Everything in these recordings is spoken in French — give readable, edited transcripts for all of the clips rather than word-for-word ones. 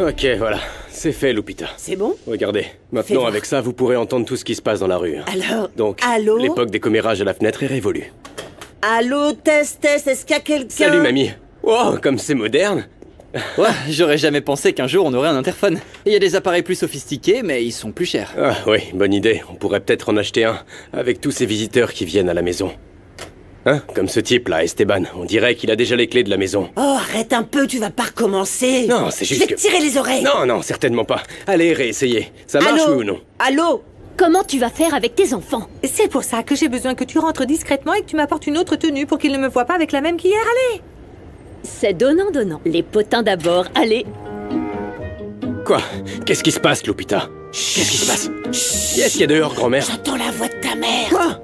Ok, voilà. C'est fait, Lupita. C'est bon? Regardez. Maintenant, avec ça, vous pourrez entendre tout ce qui se passe dans la rue. Alors, Donc, allô? l'époque des commérages à la fenêtre est révolue. Allô, test, est-ce qu'il y a quelqu'un? Salut, mamie. Oh, comme c'est moderne. Ouais, j'aurais jamais pensé qu'un jour on aurait un interphone. Il y a des appareils plus sophistiqués, mais ils sont plus chers. Ah oui, bonne idée. On pourrait peut-être en acheter un, avec tous ces visiteurs qui viennent à la maison. Hein? Comme ce type-là, Esteban. On dirait qu'il a déjà les clés de la maison. Oh, arrête un peu, tu vas pas recommencer. Non, c'est juste Je vais que... te tirer les oreilles. Non, non, certainement pas. Allez, réessayez. Ça marche, Allô? oui ou non? Allô? Comment tu vas faire avec tes enfants? C'est pour ça que j'ai besoin que tu rentres discrètement et que tu m'apportes une autre tenue pour qu'ils ne me voient pas avec la même qu'hier. Allez! C'est donnant-donnant. Les potins d'abord, allez. Quoi? Qu'est-ce qui se passe, Lupita? Qu'est-ce qui se passe? Qui est-ce qu'il y a dehors, grand-mère? J'entends la voix de ta mère. Quoi?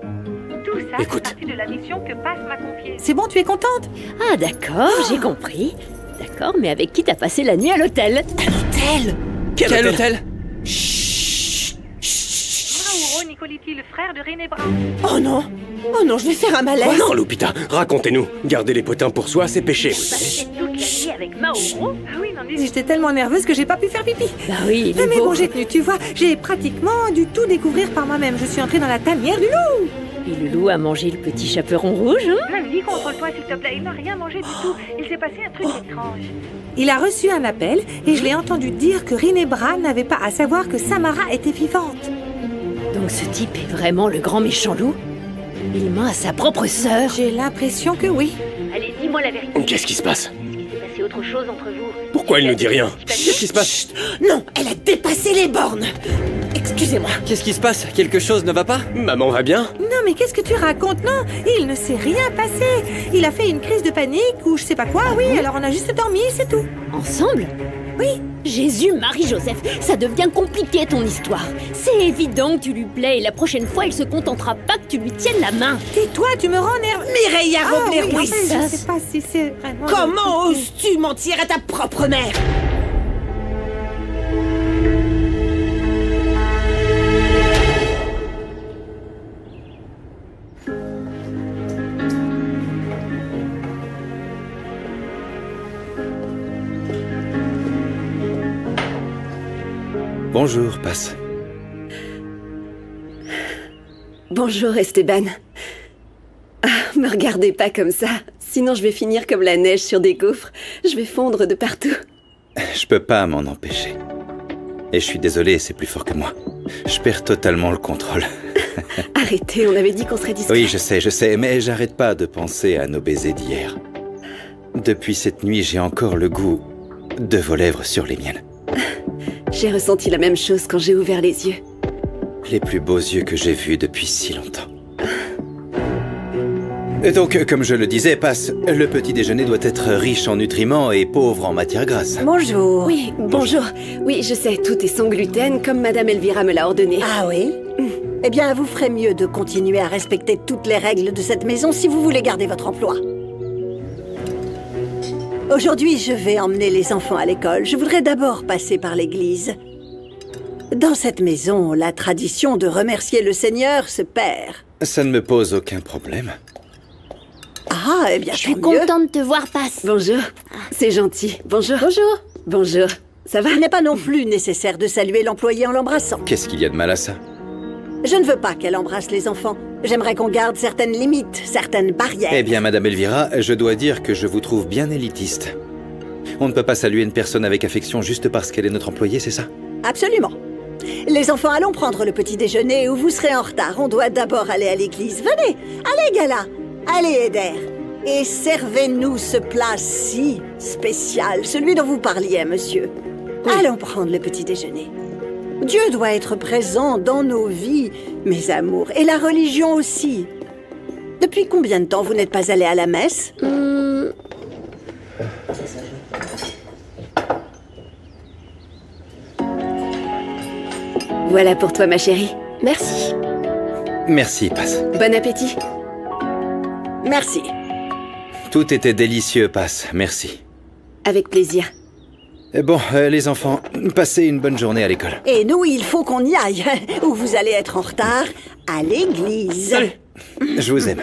Tout ça, Écoute. c'est partie de la mission que Paz m'a confiée. C'est bon, tu es contente? Ah d'accord, j'ai compris. D'accord, mais avec qui t'as passé la nuit à l'hôtel? Tel. Quel hôtel? Mauro Nicoliti, le frère de René Brown. Oh non. Oh non, je vais faire un malaise. Oh non, Lupita, racontez-nous. Garder les potins pour soi, c'est péché. Passé toute la nuit avec Mauro? Ah oui, non, mais j'étais tellement nerveuse que j'ai pas pu faire pipi. Bah oui, il est Mais beau. bon, j'ai tenu, tu vois, j'ai pratiquement dû tout découvrir par moi-même. Je suis entrée dans la tanière du loup. Et le loup a mangé le petit chaperon rouge, hein? Mamie, contrôle-toi, s'il te plaît. Il n'a rien mangé du tout. Il s'est passé un truc étrange. Il a reçu un appel et je l'ai entendu dire que René Brown n'avait pas à savoir que Samara était vivante. Donc ce type est vraiment le grand méchant loup? Il ment à sa propre sœur? J'ai l'impression que oui. Allez, dis-moi la vérité. Qu'est-ce qui se passe? Est-ce qu'il s'est passé autre chose entre vous? Pourquoi il ne dit rien? Qu'est-ce qui se passe? Chut. Non, elle a dépassé les bornes. Excusez-moi. Qu'est-ce qui se passe? Quelque chose ne va pas? Maman va bien? Non, mais qu'est-ce que tu racontes? Non, il ne s'est rien passé. Il a fait une crise de panique ou je sais pas quoi, oui, alors on a juste dormi, c'est tout. Ensemble? Oui. Jésus, Marie-Joseph, ça devient compliqué ton histoire. C'est évident que tu lui plais et la prochaine fois, il se contentera pas que tu lui tiennes la main. Tais-toi, tu me rends nerveuse. Mireia Ah oui, Robles-Ruiz. enfin, je sais pas si c'est vraiment... Comment oses-tu mentir à ta propre mère? Bonjour, Paz. Bonjour Esteban. Ah, me regardez pas comme ça, sinon je vais finir comme la neige sur des gaufres. Je vais fondre de partout. Je peux pas m'en empêcher. Et je suis désolé, c'est plus fort que moi. Je perds totalement le contrôle. Arrêtez, on avait dit qu'on serait discret. Oui, je sais, mais j'arrête pas de penser à nos baisers d'hier. Depuis cette nuit, j'ai encore le goût de vos lèvres sur les miennes. J'ai ressenti la même chose quand j'ai ouvert les yeux. Les plus beaux yeux que j'ai vus depuis si longtemps. Et donc, comme je le disais, Paz, le petit déjeuner doit être riche en nutriments et pauvre en matières grasses. Bonjour. Oui, bonjour. Oui, je sais, tout est sans gluten, comme Madame Elvira me l'a ordonné. Ah oui? Eh bien, vous ferez mieux de continuer à respecter toutes les règles de cette maison si vous voulez garder votre emploi. Aujourd'hui, je vais emmener les enfants à l'école. Je voudrais d'abord passer par l'église. Dans cette maison, la tradition de remercier le Seigneur se perd. Ça ne me pose aucun problème. Ah, eh bien, Je suis tant mieux. contente de te voir, Passe. Bonjour, c'est gentil. Bonjour. Bonjour. Bonjour. Ça va? Il n'est pas non plus nécessaire de saluer l'employé en l'embrassant. Qu'est-ce qu'il y a de mal à ça? Je ne veux pas qu'elle embrasse les enfants. J'aimerais qu'on garde certaines limites, certaines barrières. Eh bien, Madame Elvira, je dois dire que je vous trouve bien élitiste. On ne peut pas saluer une personne avec affection juste parce qu'elle est notre employée, c'est ça? Absolument. Les enfants, allons prendre le petit déjeuner ou vous serez en retard. On doit d'abord aller à l'église. Venez, allez Gala, allez Eder. Et servez-nous ce plat si spécial, celui dont vous parliez, monsieur. Oui. Allons prendre le petit déjeuner. Dieu doit être présent dans nos vies, mes amours, et la religion aussi. Depuis combien de temps vous n'êtes pas allé à la messe? Voilà pour toi, ma chérie. Merci. Merci, Paz. Bon appétit. Merci. Tout était délicieux, Paz. Merci. Avec plaisir. Bon, les enfants, passez une bonne journée à l'école. Et nous, il faut qu'on y aille, ou vous allez être en retard à l'église. Salut. Je vous aime.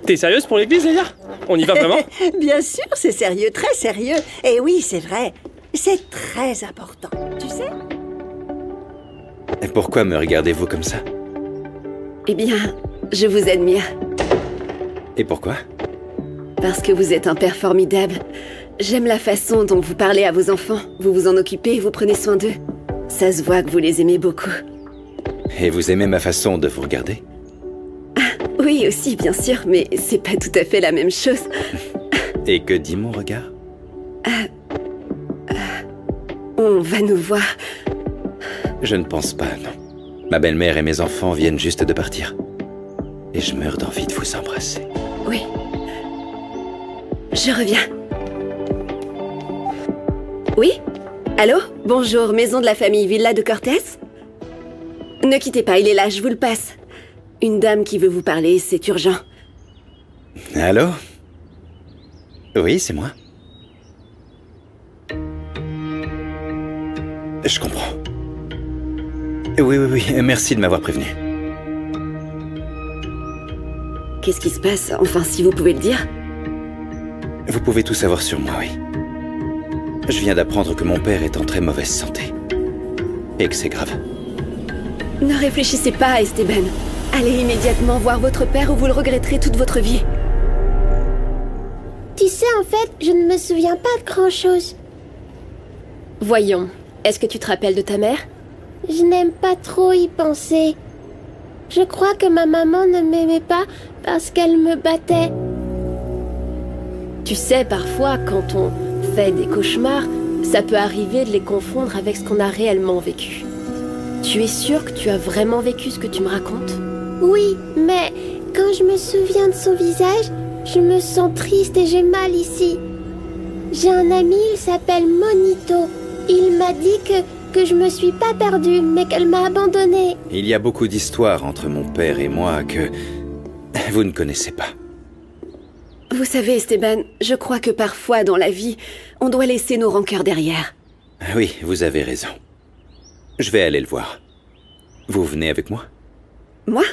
T'es sérieuse pour l'église, Léa? On y va vraiment? Bien sûr, c'est sérieux, très sérieux. Et oui, c'est vrai. C'est très important, tu sais? Et pourquoi me regardez-vous comme ça? Eh bien, je vous admire. Et pourquoi? Parce que vous êtes un père formidable. J'aime la façon dont vous parlez à vos enfants. Vous vous en occupez et vous prenez soin d'eux. Ça se voit que vous les aimez beaucoup. Et vous aimez ma façon de vous regarder? Oui, aussi, bien sûr, mais c'est pas tout à fait la même chose. Et que dit mon regard? On va nous voir. Je ne pense pas, non. Ma belle-mère et mes enfants viennent juste de partir. Et je meurs d'envie de vous embrasser. Oui. Je reviens. Oui? Allô? Bonjour, maison de la famille Villa de Cortés? Ne quittez pas, il est là, je vous le passe. Une dame qui veut vous parler, c'est urgent. Allô? Oui, c'est moi. Je comprends. Oui, merci de m'avoir prévenu. Qu'est-ce qui se passe? Enfin, si vous pouvez le dire. Vous pouvez tout savoir sur moi, oui. Je viens d'apprendre que mon père est en très mauvaise santé. Et que c'est grave. Ne réfléchissez pas, Esteban. Allez immédiatement voir votre père ou vous le regretterez toute votre vie. Tu sais, en fait, je ne me souviens pas de grand-chose. Voyons, est-ce que tu te rappelles de ta mère? Je n'aime pas trop y penser. Je crois que ma maman ne m'aimait pas parce qu'elle me battait. Tu sais, parfois, quand on fait des cauchemars, ça peut arriver de les confondre avec ce qu'on a réellement vécu. Tu es sûre que tu as vraiment vécu ce que tu me racontes? Oui, mais quand je me souviens de son visage, je me sens triste et j'ai mal ici. J'ai un ami, il s'appelle Monito. Il m'a dit que je me suis pas perdue, mais qu'elle m'a abandonnée. Il y a beaucoup d'histoires entre mon père et moi que vous ne connaissez pas. Vous savez, Esteban, je crois que parfois dans la vie, on doit laisser nos rancœurs derrière. Oui, vous avez raison. Je vais aller le voir. Vous venez avec moi? Moi?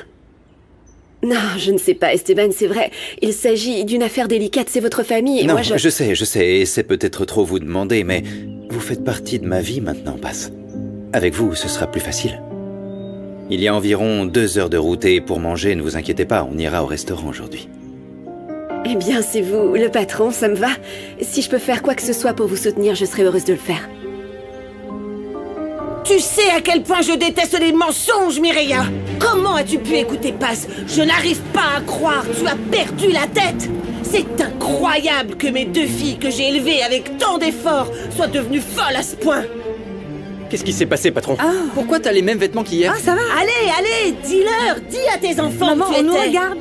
Non, je ne sais pas, Esteban, c'est vrai. Il s'agit d'une affaire délicate, c'est votre famille et non, moi je... je sais, et c'est peut-être trop vous demander, mais vous faites partie de ma vie maintenant, Paz. Avec vous, ce sera plus facile. Il y a environ 2 heures de route et pour manger, ne vous inquiétez pas, on ira au restaurant aujourd'hui. Eh bien, c'est vous, le patron, ça me va. Si je peux faire quoi que ce soit pour vous soutenir, je serai heureuse de le faire. Tu sais à quel point je déteste les mensonges, Mireia. Comment as-tu pu écouter Paz? Je n'arrive pas à croire, tu as perdu la tête. C'est incroyable que mes 2 filles que j'ai élevées avec tant d'efforts soient devenues folles à ce point. Qu'est-ce qui s'est passé, patron? Pourquoi t'as les mêmes vêtements qu'hier? Ah, ça va? Allez, dis-leur, dis à tes enfants Maman, que tu on nous étais. regarde.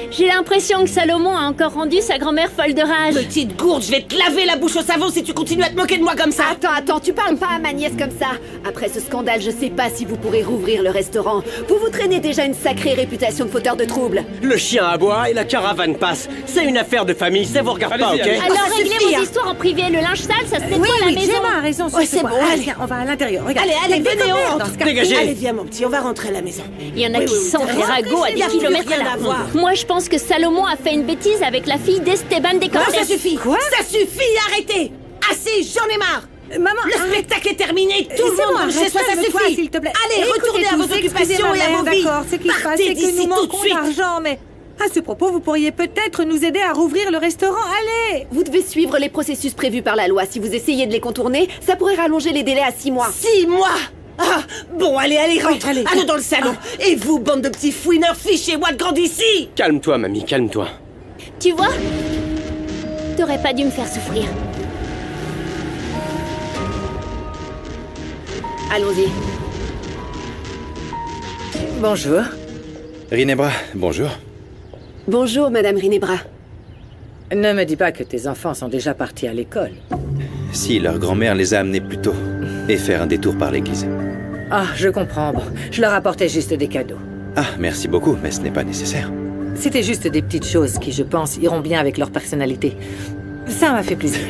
J'ai l'impression que Salomon a encore rendu sa grand-mère folle de rage. Petite gourde, je vais te laver la bouche au savon si tu continues à te moquer de moi comme ça. Attends, tu parles pas à ma nièce comme ça. Après ce scandale, je sais pas si vous pourrez rouvrir le restaurant. Vous traînez déjà une sacrée réputation de fauteur de troubles. Le chien aboie et la caravane passe. C'est une affaire de famille, ça vous regarde pas, ok? Alors ça réglez suffit, vos hein. histoires en privé, le linge sale, ça se nettoie à la maison. Gemma a raison. Ouais, c'est quoi. bon, Allez, allez. viens, on va à l'intérieur. Regarde. Allez, Il y a venez, des on commères rentre. dans ce quartier. Dégagez. Allez, viens mon petit, on va rentrer à la maison. Il y en a qui sentent les ragots à des y a plus kilomètres rien à à la voir. Moi, je pense que Salomon a fait une bêtise avec la fille d'Esteban de Non, Cortés. ça suffit. Quoi? Ça suffit, arrêtez. Assez, j'en ai marre. Maman, Le spectacle est terminé, tout le c'est monde bon, rentre chez soi, ça calme-toi, suffit. s'il te plaît. Allez, Écoutez retournez à tous, vos excusez occupations ma et à mère, vos vies. D'accord, ce qui se passe, Partez c'est que d'ici nous tout de manquons suite. d'argent, mais à ce propos, vous pourriez peut-être nous aider à rouvrir le restaurant. Allez! Vous devez suivre les processus prévus par la loi. Si vous essayez de les contourner, ça pourrait rallonger les délais à 6 mois. 6 mois. Ah, bon, allez, rentre. allez. Allez dans le salon. Et vous, bande de petits fouineurs, fichez-moi de grande ici. Calme-toi, mamie, calme-toi. Tu vois? T'aurais pas dû me faire souffrir. Allons-y. Bonjour. Rinebra, bonjour. Bonjour, Madame Rinebra. Ne me dis pas que tes enfants sont déjà partis à l'école. Si, leur grand-mère les a amenés plus tôt. Et faire un détour par l'église. Ah, je comprends. Bon, je leur apportais juste des cadeaux. Ah, merci beaucoup, mais ce n'est pas nécessaire. C'était juste des petites choses qui, je pense, iront bien avec leur personnalité. Ça m'a fait plaisir.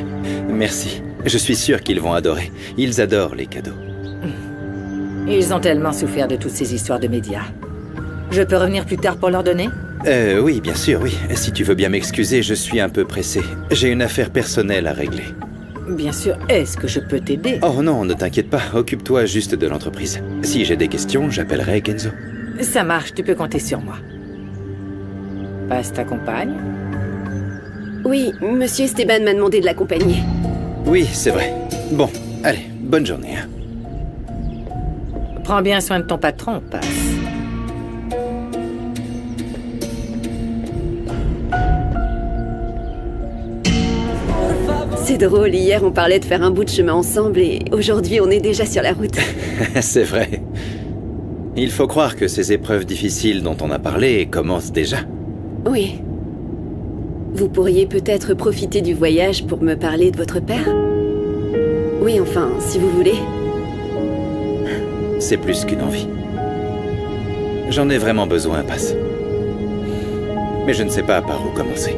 Merci. Je suis sûr qu'ils vont adorer. Ils adorent les cadeaux. Ils ont tellement souffert de toutes ces histoires de médias. Je peux revenir plus tard pour leur donner? Oui, bien sûr, oui. Si tu veux bien m'excuser, je suis un peu pressé. J'ai une affaire personnelle à régler. Bien sûr, est-ce que je peux t'aider? Oh non, ne t'inquiète pas, occupe-toi juste de l'entreprise. Si j'ai des questions, j'appellerai Kenzo. Ça marche, tu peux compter sur moi. Passe ta compagne. Oui, Monsieur Esteban m'a demandé de l'accompagner. Oui, c'est vrai. Bon, allez, bonne journée. Hein. Prends bien soin de ton patron, Paz. C'est drôle, hier on parlait de faire un bout de chemin ensemble et aujourd'hui on est déjà sur la route. C'est vrai. Il faut croire que ces épreuves difficiles dont on a parlé commencent déjà. Oui. Vous pourriez peut-être profiter du voyage pour me parler de votre père? Oui, enfin, si vous voulez. C'est plus qu'une envie. J'en ai vraiment besoin, Paz. Mais je ne sais pas par où commencer.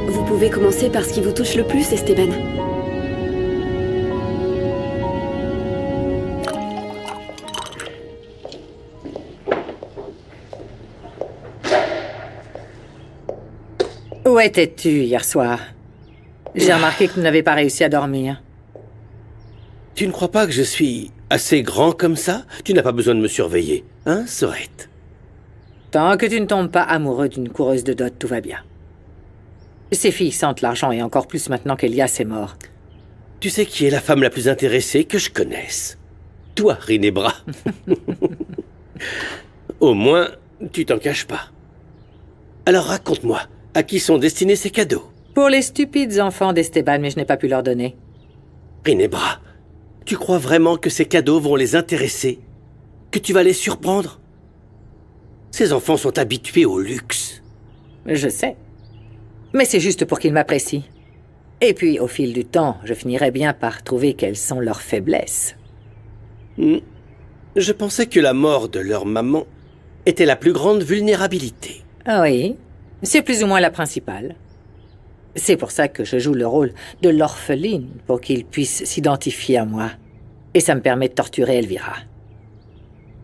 Vous pouvez commencer par ce qui vous touche le plus, Esteban. Où étais-tu hier soir? J'ai remarqué que tu n'avais pas réussi à dormir. Tu ne crois pas que je suis assez grand comme ça? Tu n'as pas besoin de me surveiller, hein, Sorette? Tant que tu ne tombes pas amoureux d'une coureuse de dot, tout va bien. Ces filles sentent l'argent et encore plus maintenant qu'Elias est mort. Tu sais qui est la femme la plus intéressée que je connaisse? Toi, Rinebra. Au moins, tu t'en caches pas. Alors raconte-moi, à qui sont destinés ces cadeaux? Pour les stupides enfants d'Esteban, mais je n'ai pas pu leur donner. Rinebra, tu crois vraiment que ces cadeaux vont les intéresser? Que tu vas les surprendre? Ces enfants sont habitués au luxe. Je sais. Mais c'est juste pour qu'ils m'apprécient. Et puis, au fil du temps, je finirai bien par trouver quelles sont leurs faiblesses. Je pensais que la mort de leur maman était la plus grande vulnérabilité. Ah oui, c'est plus ou moins la principale. C'est pour ça que je joue le rôle de l'orpheline, pour qu'ils puissent s'identifier à moi. Et ça me permet de torturer Elvira.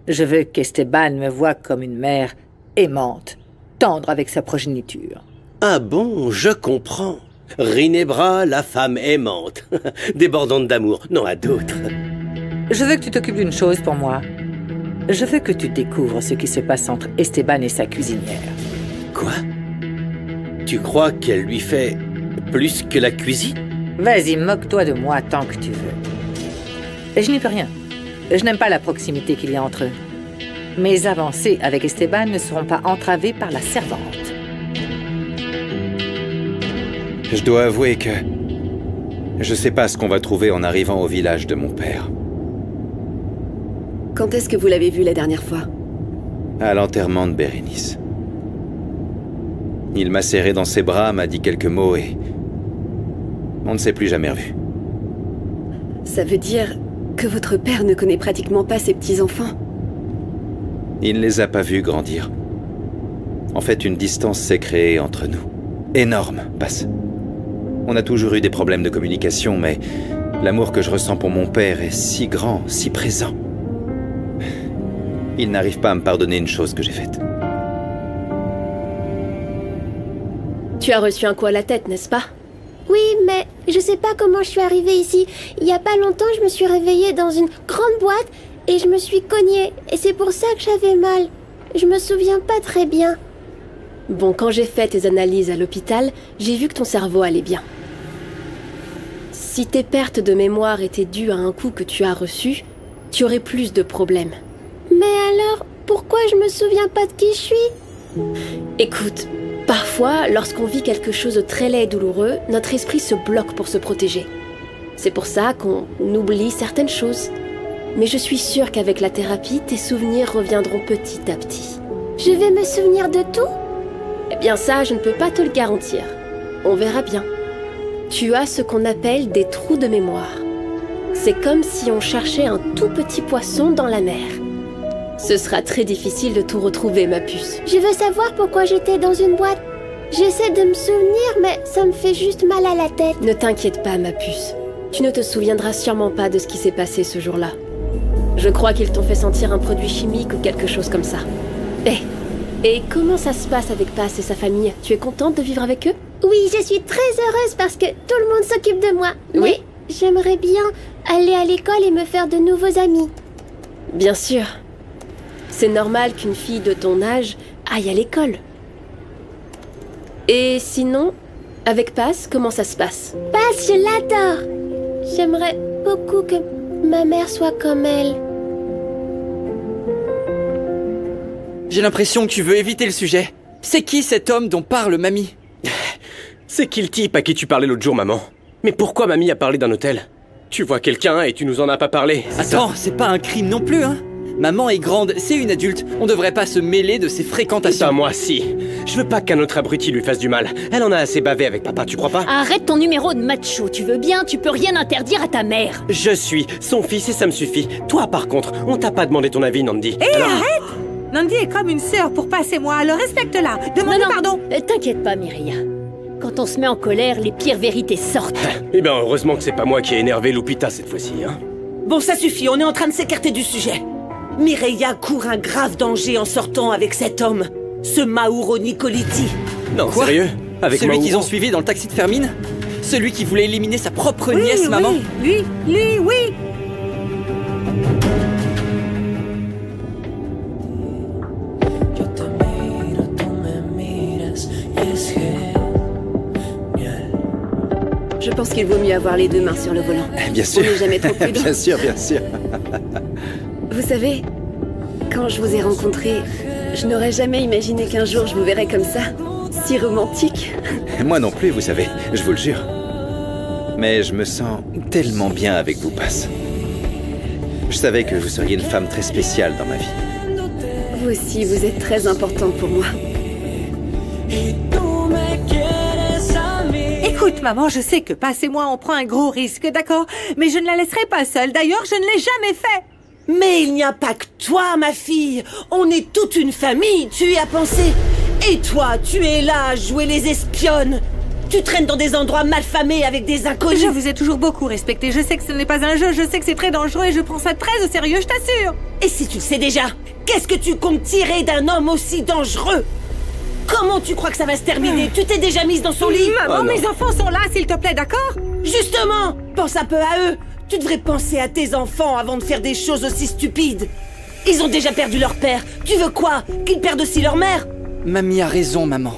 Je veux qu'Esteban me voie comme une mère aimante, tendre avec sa progéniture. Ah bon, je comprends. Rinebra, la femme aimante, débordante d'amour, non à d'autres. Je veux que tu t'occupes d'une chose pour moi. Je veux que tu découvres ce qui se passe entre Esteban et sa cuisinière. Quoi? Tu crois qu'elle lui fait plus que la cuisine? Vas-y, moque-toi de moi tant que tu veux. Et je n'y peux rien. Je n'aime pas la proximité qu'il y a entre eux. Mes avancées avec Esteban ne seront pas entravées par la servante. Je dois avouer que je sais pas ce qu'on va trouver en arrivant au village de mon père. Quand est-ce que vous l'avez vu la dernière fois? À l'enterrement de Bérénice. Il m'a serré dans ses bras, m'a dit quelques mots et on ne s'est plus jamais revu. Ça veut dire que votre père ne connaît pratiquement pas ses petits-enfants? Il ne les a pas vus grandir. En fait, une distance s'est créée entre nous. Énorme, Paz. On a toujours eu des problèmes de communication, mais l'amour que je ressens pour mon père est si grand, si présent. Il n'arrive pas à me pardonner une chose que j'ai faite. Tu as reçu un coup à la tête, n'est-ce pas? Oui, mais je sais pas comment je suis arrivée ici. Il y a pas longtemps, je me suis réveillée dans une grande boîte et je me suis cognée. Et c'est pour ça que j'avais mal. Je me souviens pas très bien. Bon, quand j'ai fait tes analyses à l'hôpital, j'ai vu que ton cerveau allait bien. Si tes pertes de mémoire étaient dues à un coup que tu as reçu, tu aurais plus de problèmes. Mais alors, pourquoi je me souviens pas de qui je suis? Écoute, parfois, lorsqu'on vit quelque chose de très laid et douloureux, notre esprit se bloque pour se protéger. C'est pour ça qu'on oublie certaines choses. Mais je suis sûre qu'avec la thérapie, tes souvenirs reviendront petit à petit. Je vais me souvenir de tout? Eh bien ça, je ne peux pas te le garantir. On verra bien. Tu as ce qu'on appelle des trous de mémoire. C'est comme si on cherchait un tout petit poisson dans la mer. Ce sera très difficile de tout retrouver, ma puce. Je veux savoir pourquoi j'étais dans une boîte. J'essaie de me souvenir, mais ça me fait juste mal à la tête. Ne t'inquiète pas, ma puce. Tu ne te souviendras sûrement pas de ce qui s'est passé ce jour-là. Je crois qu'ils t'ont fait sentir un produit chimique ou quelque chose comme ça. Et comment ça se passe avec Paz et sa famille? Tu es contente de vivre avec eux? Oui, je suis très heureuse parce que tout le monde s'occupe de moi. Oui. Mais j'aimerais bien aller à l'école et me faire de nouveaux amis. Bien sûr. C'est normal qu'une fille de ton âge aille à l'école. Et sinon, avec Paz, comment ça se passe? Paz, je l'adore. J'aimerais beaucoup que ma mère soit comme elle. J'ai l'impression que tu veux éviter le sujet. C'est qui cet homme dont parle Mamie? C'est qui le type à qui tu parlais l'autre jour, maman? Mais pourquoi Mamie a parlé d'un hôtel? Tu vois quelqu'un et tu nous en as pas parlé. Attends, c'est pas un crime non plus, hein? Maman est grande, c'est une adulte. On devrait pas se mêler de ses fréquentations. Ça, moi, si. Je veux pas qu'un autre abruti lui fasse du mal. Elle en a assez bavé avec papa, tu crois pas? Arrête ton numéro de macho, tu veux bien, tu peux rien interdire à ta mère. Je suis son fils et ça me suffit. Toi, par contre, on t'a pas demandé ton avis, Nandi. Hé, arrête! Nandi est comme une sœur pour passer moi, alors respecte-la. Demande pardon. T'inquiète pas, Mireia. Quand on se met en colère, les pires vérités sortent. Eh ben, heureusement que c'est pas moi qui ai énervé Lupita cette fois-ci, hein. Bon, ça suffit, on est en train de s'écarter du sujet. Mireia court un grave danger en sortant avec cet homme, ce Mauro Nicoliti. Non, Quoi? sérieux? Avec Celui Mauro? qu'ils ont suivi dans le taxi de Fermine? Celui qui voulait éliminer sa propre nièce, maman? Oui, oui. Je pense qu'il vaut mieux avoir les deux mains sur le volant. Bien sûr. On n'est jamais trop prudent. Bien sûr, bien sûr. Vous savez, quand je vous ai rencontré, je n'aurais jamais imaginé qu'un jour je vous verrais comme ça, si romantique. Moi non plus, vous savez, je vous le jure. Mais je me sens tellement bien avec vous, Paz. Je savais que vous seriez une femme très spéciale dans ma vie. Vous aussi, vous êtes très important pour moi. Écoute, maman, je sais que Paz et moi, on prend un gros risque, d'accord? Mais je ne la laisserai pas seule. D'ailleurs, je ne l'ai jamais fait. Mais il n'y a pas que toi, ma fille. On est toute une famille, tu y as pensé. Et toi, tu es là à jouer les espionnes. Tu traînes dans des endroits malfamés avec des inconnus. Je vous ai toujours beaucoup respecté. Je sais que ce n'est pas un jeu, je sais que c'est très dangereux et je prends ça très au sérieux, je t'assure. Et si tu le sais déjà, qu'est-ce que tu comptes tirer d'un homme aussi dangereux? Comment tu crois que ça va se terminer? Tu t'es déjà mise dans son lit? Maman, mes enfants sont là, s'il te plaît, d'accord? Justement, pense un peu à eux. Tu devrais penser à tes enfants avant de faire des choses aussi stupides. Ils ont déjà perdu leur père. Tu veux quoi? Qu'ils perdent aussi leur mère? Mamie a raison, maman.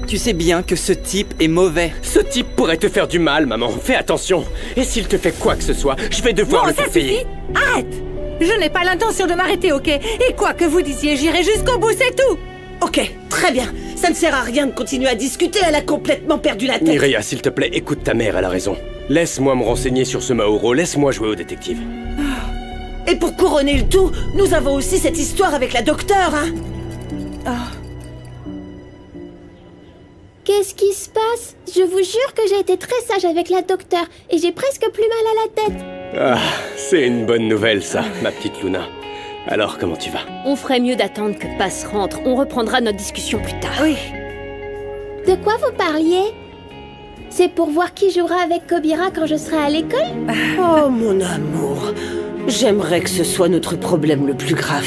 Tu sais bien que ce type est mauvais. Ce type pourrait te faire du mal, maman. Fais attention. Et s'il te fait quoi que ce soit, je vais devoir le faire payer. Arrête! Je n'ai pas l'intention de m'arrêter, ok? Et quoi que vous disiez, j'irai jusqu'au bout, c'est tout! Ok, très bien. Ça ne sert à rien de continuer à discuter, elle a complètement perdu la tête. Mireia, s'il te plaît, écoute ta mère, elle a raison. Laisse-moi me renseigner sur ce Mauro, laisse-moi jouer au détective. Et pour couronner le tout, nous avons aussi cette histoire avec la docteure, hein? Qu'est-ce qui se passe? Je vous jure que j'ai été très sage avec la docteure et j'ai presque plus mal à la tête. Ah, c'est une bonne nouvelle, ça, ma petite Luna. Alors, comment tu vas? On ferait mieux d'attendre que Paz rentre. On reprendra notre discussion plus tard. Oui. De quoi vous parliez? C'est pour voir qui jouera avec Kobira quand je serai à l'école? Oh, mon amour. J'aimerais que ce soit notre problème le plus grave.